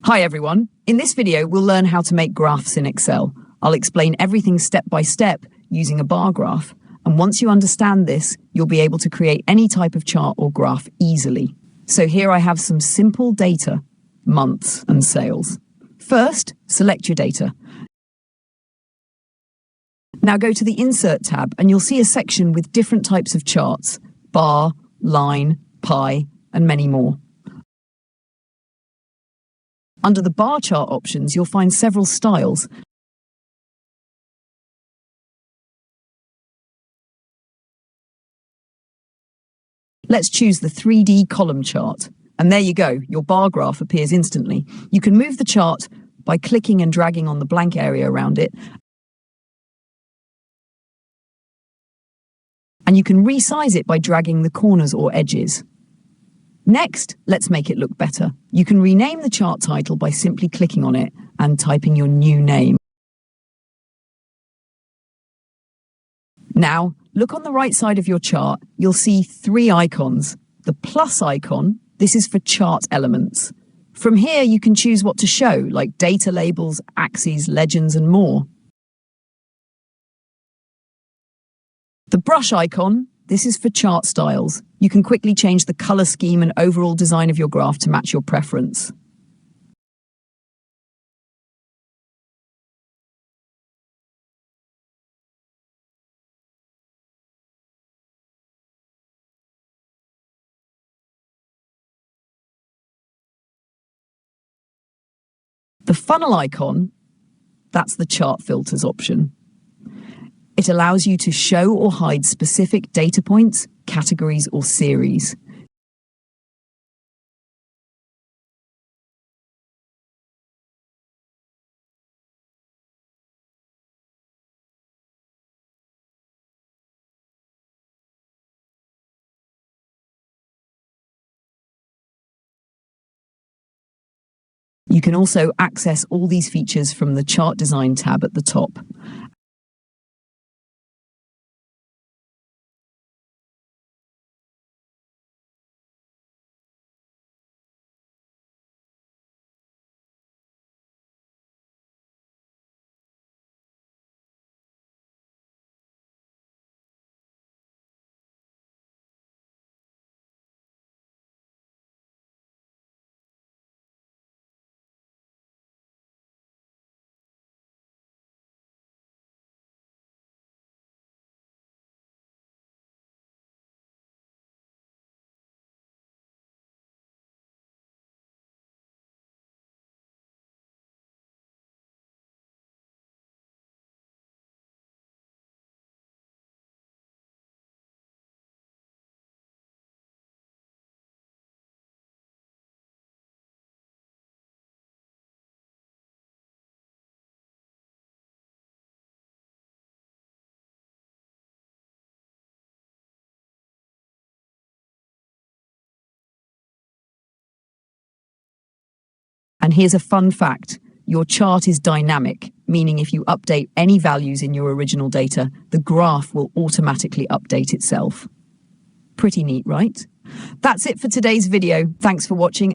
Hi everyone. In this video, we'll learn how to make graphs in Excel. I'll explain everything step by step using a bar graph. And once you understand this, you'll be able to create any type of chart or graph easily. So here I have some simple data, months and sales. First, select your data. Now go to the Insert tab and you'll see a section with different types of charts, bar, line, pie, and many more. Under the bar chart options, you'll find several styles. Let's choose the 3D column chart. And there you go, your bar graph appears instantly. You can move the chart by clicking and dragging on the blank area around it. And you can resize it by dragging the corners or edges. Next, let's make it look better. You can rename the chart title by simply clicking on it and typing your new name. Now, look on the right side of your chart. You'll see three icons. The plus icon, this is for chart elements. From here, you can choose what to show, like data labels, axes, legends, and more. The brush icon, this is for chart styles. You can quickly change the color scheme and overall design of your graph to match your preference. The funnel icon, that's the chart filters option. It allows you to show or hide specific data points, categories, or series. You can also access all these features from the Chart Design tab at the top. And here's a fun fact. Your chart is dynamic, meaning if you update any values in your original data, the graph will automatically update itself. Pretty neat, right? That's it for today's video. Thanks for watching.